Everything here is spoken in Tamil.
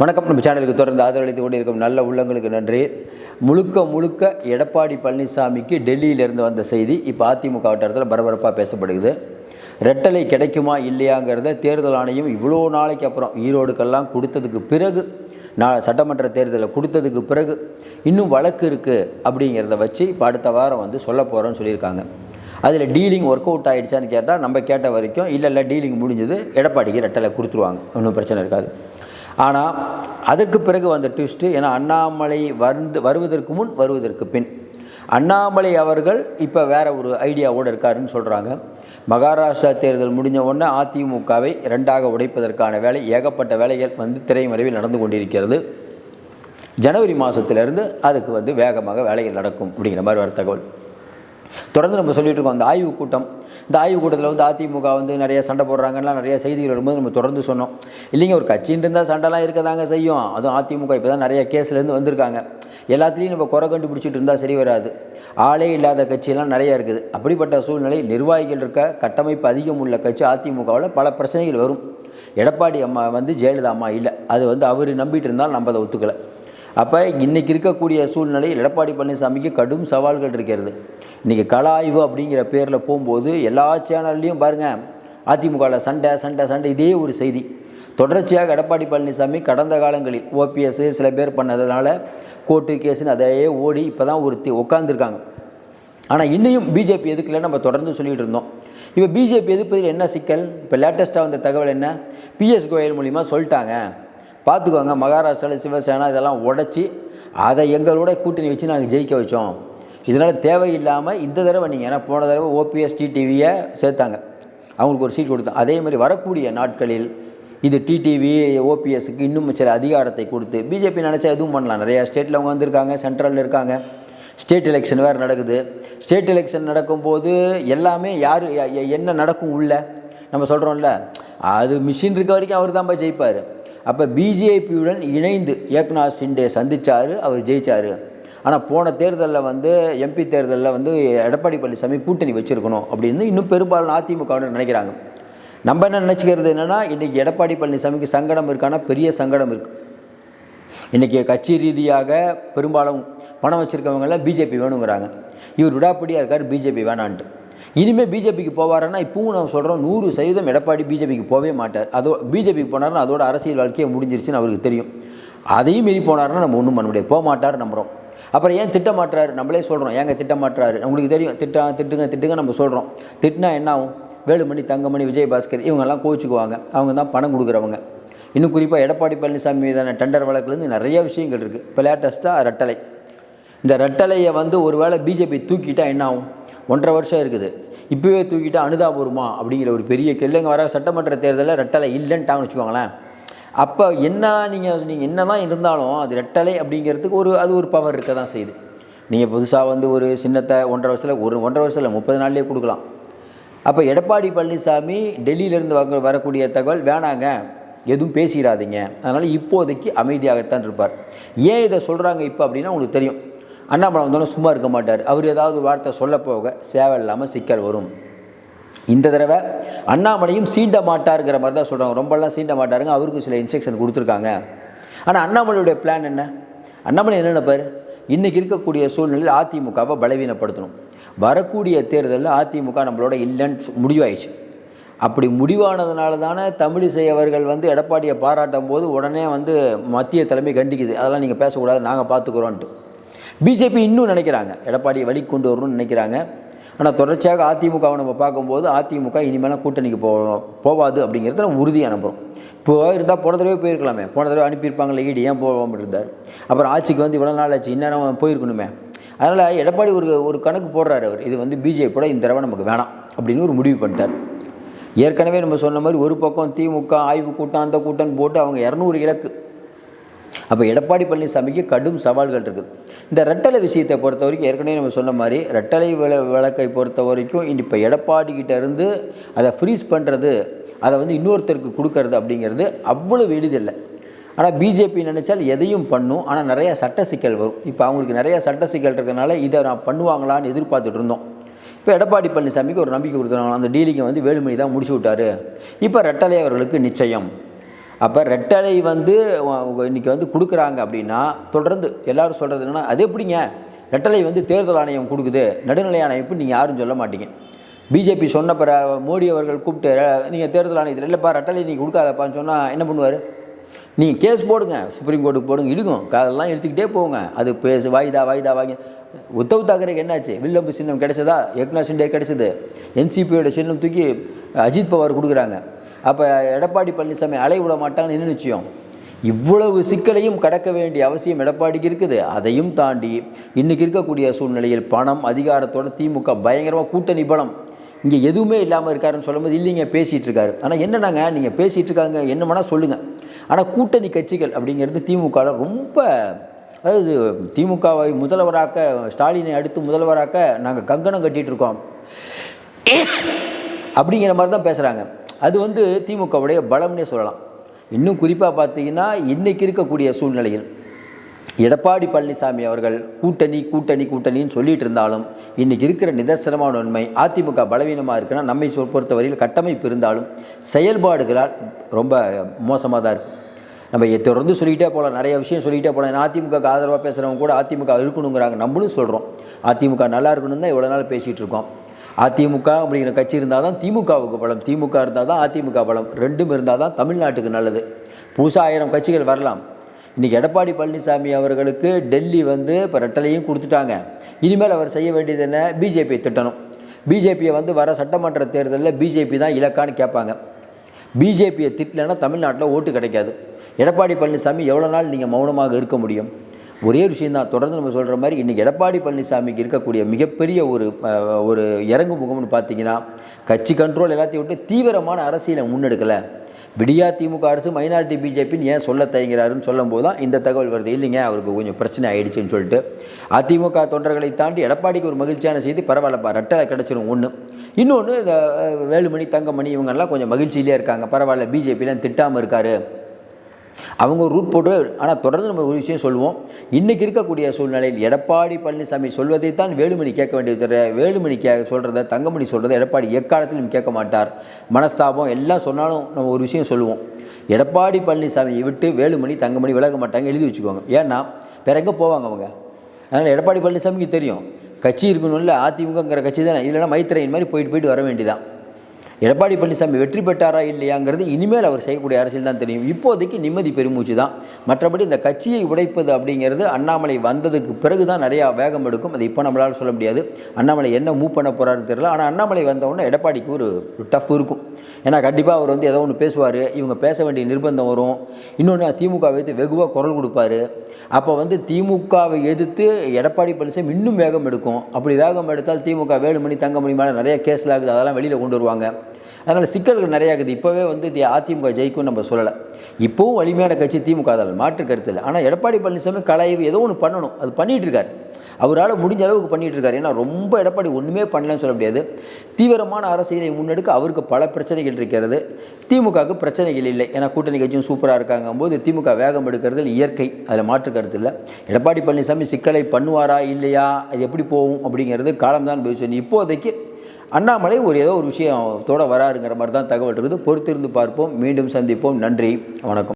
வணக்கம். நம்ம சேனலுக்கு தொடர்ந்து ஆதரவளித்து கொண்டிருக்கும் நல்ல உள்ளங்களுக்கு நன்றி. முழுக்க எடப்பாடி பழனிசாமிக்கு டெல்லியிலிருந்து வந்த செய்தி இப்போ அதிமுக வட்டாரத்தில் பரபரப்பாக பேசப்படுகிறது. ரெட்டலை கிடைக்குமா இல்லையாங்கிறத தேர்தல் ஆணையம் இவ்வளோ நாளைக்கு அப்புறம் ஈரோடுக்கெல்லாம் கொடுத்ததுக்கு பிறகு, சட்டமன்ற தேர்தலில் கொடுத்ததுக்கு பிறகு இன்னும் வழக்கு இருக்குது அப்படிங்கிறத வச்சு இப்போ அடுத்த வாரம் சொல்ல போகிறோன்னு சொல்லியிருக்காங்க. அதில் டீலிங் ஒர்க் அவுட் ஆகிடுச்சான்னு கேட்டால் நம்ம கேட்ட வரைக்கும் இல்லை டீலிங் முடிஞ்சது, எடப்பாடிக்கு ரெட்டலை கொடுத்துருவாங்க, ஒன்றும் பிரச்சனை இருக்காது. ஆனால் அதற்கு பிறகு வந்த ட்விஸ்ட்டு, ஏன்னா அண்ணாமலை வருவதற்கு முன் வருவதற்கு பின் அண்ணாமலை அவர்கள் இப்போ வேறு ஒரு ஐடியாவோடு இருக்காருன்னு சொல்கிறாங்க. மகாராஷ்டிரா தேர்தல் முடிஞ்ச உடனே அதிமுகவை ரெண்டாக உடைப்பதற்கான வேலை, ஏகப்பட்ட வேலைகள் திரைமறைவில் நடந்து கொண்டிருக்கிறது. ஜனவரி மாதத்திலிருந்து அதுக்கு வேகமாக வேலைகள் நடக்கும் அப்படிங்கிற மாதிரி ஒரு தகவல் தொடர்ந்து நம்ம சொல்லிட்டு இருக்கோம். அந்த ஆய்வுக் கூட்டம், இந்த ஆய்வுக் கூட்டத்தில் அதிமுக நிறைய சண்டை போடுறாங்கன்னா நிறைய செய்திகள் வரும்போது நம்ம தொடர்ந்து சொன்னோம், இல்லைங்க ஒரு கட்சின்னு இருந்தால் சண்டைலாம் இருக்க தாங்க செய்யும். அதுவும் அதிமுக இப்போ தான் நிறைய கேஸ்லேருந்து வந்திருக்காங்க. எல்லாத்துலேயும் நம்ம குறை கண்டுபிடிச்சிட்டு இருந்தால் சரி வராது. ஆளே இல்லாத கட்சியெல்லாம் நிறையா இருக்குது. அப்படிப்பட்ட சூழ்நிலை, நிர்வாகிகள் இருக்க கட்டமைப்பு அதிகம் உள்ள கட்சி அதிமுகவில் பல பிரச்சனைகள் வரும். எடப்பாடி அம்மா ஜெயலலிதா அம்மா இல்லை, அது அவர் நம்பிட்டு இருந்தால் நம்ம அதை ஒத்துக்கலை. அப்போ இன்றைக்கி இருக்கக்கூடிய சூழ்நிலையில் எடப்பாடி பழனிசாமிக்கு கடும் சவால்கள் இருக்கிறது. இன்றைக்கி கள ஆய்வு அப்படிங்கிற பேரில் போகும்போது எல்லா சேனல்லையும் பாருங்கள், அதிமுகவில் சண்டை இதே ஒரு செய்தி. தொடர்ச்சியாக எடப்பாடி பழனிசாமி கடந்த காலங்களில் ஓபிஎஸ் சில பேர் பண்ணதுனால கோர்ட்டு கேஸுன்னு அதையே ஓடி இப்போ தான் உட்காந்துருக்காங்க. ஆனால் இன்னையும் பிஜேபி எதுக்குல நம்ம தொடர்ந்து சொல்லிகிட்டு இருந்தோம். இப்போ பிஜேபி எதுப்பதில் என்ன சிக்கல்? இப்போ லேட்டஸ்ட்டாக வந்த தகவல் என்ன, பிஎஸ் கோயல் மூலிமா சொல்லிட்டாங்க, பார்த்துக்கோங்க மகாராஷ்டிராவில் சிவசேனா இதெல்லாம் உடச்சி அதை எங்களோட கூட்டணி வச்சு நாங்கள் ஜெயிக்க வச்சோம். இதனால் தேவையில்லாமல் இந்த தடவை நீங்கள், ஏன்னா போன தடவை ஓபிஎஸ் டிடிவியை சேர்த்தாங்க, அவங்களுக்கு ஒரு சீட் கொடுத்தோம். அதே மாதிரி வரக்கூடிய நாட்களில் இது டிடிவி ஓபிஎஸ்க்கு இன்னும் சில அதிகாரத்தை கொடுத்து பிஜேபி நினச்சா எதுவும் பண்ணலாம். நிறையா ஸ்டேட்டில் அவங்க வந்திருக்காங்க, சென்ட்ரலில் இருக்காங்க. ஸ்டேட் எலெக்ஷன் வேறு நடக்குது. ஸ்டேட் எலெக்ஷன் நடக்கும்போது எல்லாமே யார் என்ன நடக்கும் உள்ள நம்ம சொல்கிறோம்ல, அது மிஷின் இருக்க வரைக்கும் அவர் தான் போய் ஜெயிப்பார். அப்போ பிஜேபியுடன் இணைந்து ஏக்நாத் ஷிண்டே சந்தித்தார், அவர் ஜெயித்தார். ஆனால் போன தேர்தலில் எம்பி தேர்தலில் எடப்பாடி பழனிசாமி கூட்டணி வச்சுருக்கணும் அப்படின்னு இன்னும் பெரும்பாலும் அதிமுகவுடன் நினைக்கிறாங்க. நம்ம என்ன நினச்சிக்கிறது என்னென்னா, இன்றைக்கி எடப்பாடி பழனிசாமிக்கு சங்கடம் இருக்கானா, பெரிய சங்கடம் இருக்குது. இன்றைக்கி கட்சி ரீதியாக பெரும்பாலும் பணம் வச்சுருக்கவங்களாம் பிஜேபி வேணுங்கிறாங்க. இவர் விடாப்படியாக இருக்கார், பிஜேபி வேணான்ட்டு. இனிமேல் பிஜேபிக்கு போவாருன்னா இப்பவும் நம்ம சொல்கிறோம் 100% எடப்பாடி பிஜேபிக்கு போகவே மாட்டார். பிஜேபிக்கு போனார்னா அதோட அரசியல் வாழ்க்கையை முடிஞ்சிருச்சுன்னு அவருக்கு தெரியும். அதையும் மீறி போனார்னா நம்ம ஒன்றும் பண்ண முடியாது, போக மாட்டார் நம்புகிறோம். அப்புறம் ஏன் திட்டமாட்டுறாரு? நம்மளே சொல்கிறோம், ஏங்க திட்டமாட்டுறாரு? உங்களுக்கு தெரியும், திட்டுங்க நம்ம சொல்கிறோம். திட்டினா என்ன ஆகும்? வேலுமணி, தங்கமணி, விஜயபாஸ்கர் இவங்கெல்லாம் கோவிச்சுக்குவாங்க. அவங்க தான் பணம் கொடுக்குறவங்க. இன்னும் குறிப்பாக எடப்பாடி பழனிசாமி மீதான டெண்டர் வழக்குலேருந்து நிறைய விஷயங்கள் இருக்குது. இப்போ லேட்டஸ்ட்டாக ரெட்டலை. இந்த ரெட்டலையை ஒரு வேளை பிஜேபி தூக்கிட்டால் என்ன ஆகும்? 1.5 வருஷம் இருக்குது, இப்போவே தூக்கிட்டா அனுதாபுரமா அப்படிங்கிற ஒரு பெரிய கேள்விங்க வர. சட்டமன்ற தேர்தலில் ரெட்டலை இல்லைன்ட்டாங்கன்னு வச்சுக்கோங்களேன். அப்போ என்ன, நீங்கள் என்ன தான் இருந்தாலும் அது ரெட்டலை அப்படிங்கிறதுக்கு அது ஒரு பவர் இருக்க தான் செய்யுது. நீங்கள் புதுசாக ஒரு சின்னத்தை 1.5 வருஷத்தில் 1.5 வருஷம் இல்லை 30 நாள்லேயே கொடுக்கலாம். அப்போ எடப்பாடி பழனிசாமி டெல்லியிலேருந்து வரக்கூடிய தகவல், வேணாங்க எதுவும் பேசிடாதீங்க, அதனால் இப்போதைக்கு அமைதியாகத்தான் இருப்பார். ஏன் இதை சொல்கிறாங்க இப்போ அப்படின்னா உங்களுக்கு தெரியும், அண்ணாமலை வந்தாலும் சும்மா இருக்க மாட்டார். அவர் ஏதாவது வார்த்தை சொல்ல போக சேவையில்லாமல் சிக்கல் வரும். இந்த தடவை அண்ணாமலையும் சீண்ட மாட்டாருங்கிற மாதிரி தான் சொல்கிறாங்க. ரொம்பலாம் சீண்ட மாட்டாருங்க, அவருக்கு சில இன்ஸ்ட்ரக்ஷன் கொடுத்துருக்காங்க. ஆனால் அண்ணாமலையுடைய பிளான் என்ன? அண்ணாமலை என்ன நினைப்பார்? இன்றைக்கி இருக்கக்கூடிய சூழ்நிலையில் அதிமுகவை பலவீனப்படுத்தணும். வரக்கூடிய தேர்தலில் அதிமுக நம்மளோட இல்லைன்னு முடிவாயிடுச்சு. அப்படி முடிவானதுனால தானே தமிழிசை அவர்கள் எடப்பாடியை பாராட்டும் போது உடனே மத்திய தலைமை கண்டிக்குது, அதெல்லாம் நீங்கள் பேசக்கூடாது, நாங்கள் பார்த்துக்குறோன்ட்டு. பிஜேபி இன்னும் நினைக்கிறாங்க, எடப்பாடியை வழி கொண்டு வரணும்னு நினைக்கிறாங்க. ஆனால் தொடர்ச்சியாக அதிமுகவை நம்ம பார்க்கும்போது அதிமுக இனிமேலாம் கூட்டணிக்கு போவாது அப்படிங்கிறத நம்ம உறுதியாக அனுப்புகிறோம். இப்போ இருந்தால் போன தடவை போயிருக்கலாமே, போன தடவை அனுப்பியிருப்பாங்களே, ஈடு ஏன் போகாமல் இருந்தார்? அப்புறம் ஆட்சிக்கு இவ்வளோ நாள் ஆச்சு, இந்நேரம் போயிருக்கணுமே. அதனால் எடப்பாடி ஒரு கணக்கு போடுறாரு. அவர் இது பிஜேபியோட இந்த தடவை நமக்கு வேணாம் அப்படின்னு ஒரு முடிவு பண்ணிட்டார். ஏற்கனவே நம்ம சொன்ன மாதிரி ஒரு பக்கம் திமுக ஆய்வு கூட்டம் அந்த கூட்டம் போட்டு அவங்க 200 இலக்கு. அப்போ எடப்பாடி பழனிசாமிக்கு கடும் சவால்கள் இருக்குது. இந்த ரெட்டலை விஷயத்தை பொறுத்த வரைக்கும் ஏற்கனவே நம்ம சொன்ன மாதிரி ரெட்டலை வழக்கை பொறுத்த வரைக்கும் இப்போ எடப்பாடிக்கிட்ட இருந்து அதை ஃப்ரீஸ் பண்ணுறது, அதை இன்னொருத்தருக்கு கொடுக்கறது அப்படிங்கிறது அவ்வளவு எளிதில்லை. ஆனால் பிஜேபி நினைச்சால் எதையும் பண்ணும். ஆனால் நிறைய சட்ட சிக்கல் வரும். இப்போ அவங்களுக்கு நிறைய சட்ட சிக்கல் இருக்கிறதுனால இதை நான் பண்ணுவாங்களான்னு எதிர்பார்த்துட்டு இருந்தோம். இப்போ எடப்பாடி பழனிசாமிக்கு ஒரு நம்பிக்கை கொடுத்துருவாங்க. அந்த டீலிங்கை வேலுமணி தான் முடிச்சு விட்டார். இப்போ ரெட்டலை அவர்களுக்கு நிச்சயம். அப்போ ரெட்டலை வந்து இன்றைக்கி வந்து கொடுக்குறாங்க அப்படின்னா தொடர்ந்து எல்லோரும் சொல்கிறது என்னென்னா அது எப்படிங்க ரெட்டலை வந்து தேர்தல் ஆணையம் கொடுக்குது, நடுநிலை ஆணையம் நீங்கள் யாரும் சொல்ல மாட்டீங்க. பிஜேபி சொன்ன பிற மோடி அவர்கள் கூப்பிட்டு நீங்கள் தேர்தல் ஆணையத்தில் இல்லைப்பா ரெட்டலை நீங்கள் கொடுக்காதப்பான்னு சொன்னால் என்ன பண்ணுவார்? நீங்கள் கேஸ் போடுங்க, சுப்ரீம் கோர்ட்டுக்கு போடுங்க, இழுக்கும் அதெல்லாம் எடுத்துக்கிட்டே போங்க. அது வாய்தா வாங்கி உத்தவ் தாக்கரேக்கு என்னாச்சு? வில்லம்பு சின்னம் கிடைச்சதா? ஏக்நாத் ஷிண்டே கிடைச்சது, என்சிபியோட சின்னம் தூக்கி அஜித் பவார் கொடுக்குறாங்க. அப்போ எடப்பாடி பழனிசாமி அலை விட மாட்டாங்கன்னு என்ன நிச்சயம்? இவ்வளவு சிக்கலையும் கடக்க வேண்டிய அவசியம் எடப்பாடிக்கு இருக்குது. அதையும் தாண்டி இன்றைக்கி இருக்கக்கூடிய சூழ்நிலையில் பணம் அதிகாரத்தோட திமுக பயங்கரமாக கூட்டணி பலம் இங்கே எதுவுமே இல்லாமல் இருக்காருன்னு சொல்லும்போது இல்லைங்க பேசிகிட்டு இருக்காரு. ஆனால் என்னன்னாங்க நீங்கள் பேசிகிட்டு இருக்காங்க என்ன வேணால் சொல்லுங்கள், ஆனால் கூட்டணி கட்சிகள் அப்படிங்கிறது திமுகவில் ரொம்ப, அதாவது திமுகவை முதல்வராக்க ஸ்டாலினை அடுத்து முதல்வராக்க நாங்கள் கங்கணம் கட்டிகிட்டு இருக்கோம் அப்படிங்கிற மாதிரி தான் பேசுகிறாங்க. அது வந்து திமுகவுடைய பலம்னே சொல்லலாம். இன்னும் குறிப்பாக பார்த்தீங்கன்னா இன்றைக்கி இருக்கக்கூடிய சூழ்நிலையில் எடப்பாடி பழனிசாமி அவர்கள் கூட்டணின்னு சொல்லிட்டு இருந்தாலும் இன்றைக்கி இருக்கிற நிதர்சனமான உண்மை அதிமுக பலவீனமாக இருக்குன்னா நம்மை பொறுத்தவரையில் கட்டமைப்பு இருந்தாலும் செயல்பாடுகளால் ரொம்ப மோசமாக தான் இருக்குது. நம்ம தொடர்ந்து சொல்லிகிட்டே போகலாம், நிறைய விஷயம் சொல்லிகிட்டே போகலாம். அதிமுக ஆதரவாக பேசுகிறவங்க கூட அதிமுக இருக்கணுங்கிறாங்க, நம்மளும் சொல்கிறோம் அதிமுக நல்லா இருக்கணும்னு தான் இவ்வளோ நாள் பேசிகிட்டு இருக்கோம். அதிமுக அப்படிங்கிற கட்சி இருந்தால் தான் திமுகவுக்கு பலம், திமுக இருந்தால் தான் அதிமுக பலம், ரெண்டும் இருந்தால் தான் தமிழ்நாட்டுக்கு நல்லது. புதுசாக 1000 கட்சிகள் வரலாம். இன்றைக்கி எடப்பாடி பழனிசாமி அவர்களுக்கு டெல்லி வந்து இப்போ ரெட்டலையும் கொடுத்துட்டாங்க. இனிமேல் அவர் செய்ய வேண்டியது என்ன? பிஜேபியை திட்டணும். பிஜேபியை வந்து வர சட்டமன்ற தேர்தலில் பிஜேபி தான் இலக்கான்னு கேட்பாங்க. பிஜேபியை திட்டலைன்னா தமிழ்நாட்டில் ஓட்டு கிடைக்காது. எடப்பாடி பழனிசாமி எவ்வளோ நாள் நீங்கள் மௌனமாக இருக்க முடியும்? ஒரே விஷயந்தான் தொடர்ந்து நம்ம சொல்கிற மாதிரி இன்றைக்கி எடப்பாடி பழனிசாமிக்கு இருக்கக்கூடிய மிகப்பெரிய ஒரு இறங்கு முகம்னு பார்த்தீங்கன்னா கட்சி கண்ட்ரோல் எல்லாத்தையும் விட்டு தீவிரமான அரசியலை முன்னெடுக்கலை. விடியா திமுக அரசு மைனாரிட்டி பிஜேபின்னு ஏன் சொல்ல தயங்குறாருன்னு சொல்லும் போது தான் இந்த தகவல் வருது. இல்லைங்க அவருக்கு கொஞ்சம் பிரச்சனை ஆகிடுச்சின்னு சொல்லிட்டு அதிமுக தொண்டர்களை தாண்டி எடப்பாடிக்கு ஒரு மகிழ்ச்சியான செய்தி, பரவாயில்லப்பா ரெட்டலை கிடச்சிரும் ஒன்று. இன்னொன்று இந்த வேலுமணி தங்கமணி இவங்கெல்லாம் கொஞ்சம் மகிழ்ச்சியிலே இருக்காங்க, பரவாயில்ல பிஜேபிலாம் திட்டாமல் இருக்கார், அவங்க ஒரு ரூட் போட்டு. ஆனால் தொடர்ந்து நம்ம ஒரு விஷயம் சொல்லுவோம், இன்றைக்கி இருக்கக்கூடிய சூழ்நிலையில் எடப்பாடி பழனிசாமி சொல்வதை தான் வேலுமணி கேட்க வேண்டியது. வேலுமணி சொல்கிறத தங்கமணி சொல்கிறத எடப்பாடி எக்காலத்திலும் கேட்க மாட்டார். மனஸ்தாபம் எல்லாம் சொன்னாலும் நம்ம ஒரு விஷயம் சொல்லுவோம், எடப்பாடி பழனிசாமியை விட்டு வேலுமணி தங்கமணி விலக மாட்டாங்க, எழுதி வச்சுக்கோங்க. ஏன்னா வேற எங்கே போவாங்க அவங்க? அதனால் எடப்பாடி பழனிசாமிக்கு தெரியும் கட்சி இருக்கணும்ல, அதிமுகங்கிற கட்சி தானே, இல்லைன்னா மைத்திரையின் மாதிரி போயிட்டு வர வேண்டியதான். எடப்பாடி பழனிசாமி வெற்றி பெற்றாரா இல்லையாங்கிறது இனிமேல் அவர் செய்யக்கூடிய அரசியல் தான் தெரியும். இப்போதைக்கு நிம்மதி பெருமூச்சு தான். மற்றபடி இந்த கட்சியை உடைப்பது அப்படிங்கிறது அண்ணாமலை வந்ததுக்கு பிறகு தான் நிறையா வேகம் எடுக்கும். அது இப்போ நம்மளால் சொல்ல முடியாது. அண்ணாமலை என்ன மூவ் பண்ண போகிறாருன்னு தெரியல. ஆனால் அண்ணாமலை வந்தவுடனே எடப்பாடிக்கு ஒரு டஃப் இருக்கும். ஏன்னா கண்டிப்பாக அவர் வந்து ஏதோ ஒன்று பேசுவார், இவங்க பேச வேண்டிய நிர்பந்தம் வரும். இன்னொன்று திமுகவை வைத்து வெகுவாக குரல் கொடுப்பார். அப்போ வந்து திமுகவை எதிர்த்து எடப்பாடி பழனிசாமி இன்னும் வேகம் எடுக்கும். அப்படி வேகம் எடுத்தால் திமுக வேலுமணி தங்கமணி மேலே நிறைய கேஸில் ஆகுது, அதெல்லாம் வெளியில் கொண்டு வருவாங்க. அதனால் சிக்கல்கள் நிறையா இருக்குது. இப்போவே வந்து அதிமுக ஜெயிக்கும்னு நம்ம சொல்லலை. இப்போவும் வலிமையான கட்சி திமுக, அதில் மாற்று கருத்து இல்லை. ஆனால் எடப்பாடி பழனிசாமி கலைவு ஏதோ ஒன்று பண்ணணும், அது பண்ணிகிட்டு இருக்கார். அவரால் முடிஞ்ச அளவுக்கு பண்ணிகிட்டு இருக்காரு. ஏன்னா ரொம்ப எடப்பாடி ஒன்றுமே பண்ணலன்னு சொல்ல முடியாது. தீவிரமான அரசியலை முன்னெடுக்க அவருக்கு பல பிரச்சனைகள் இருக்கிறது, திமுகவுக்கு பிரச்சனைகள் இல்லை. ஏன்னா கூட்டணி கட்சியும் சூப்பராக இருக்காங்க போது திமுக வேகம் எடுக்கிறது இயற்கை, அதில் மாற்று கருத்து இல்லை. எடப்பாடி பழனிசாமி சிக்கலை பண்ணுவாரா இல்லையா, அது எப்படி போகும் அப்படிங்கிறது காலம்தான் பேசுவேன். இப்போதைக்கு அண்ணாமலை ஏதோ ஒரு விஷயத்தோடு வராருங்கிற மாதிரி தான் தகவல் இருக்குது. பொறுத்திருந்து பார்ப்போம். மீண்டும் சந்திப்போம். நன்றி, வணக்கம்.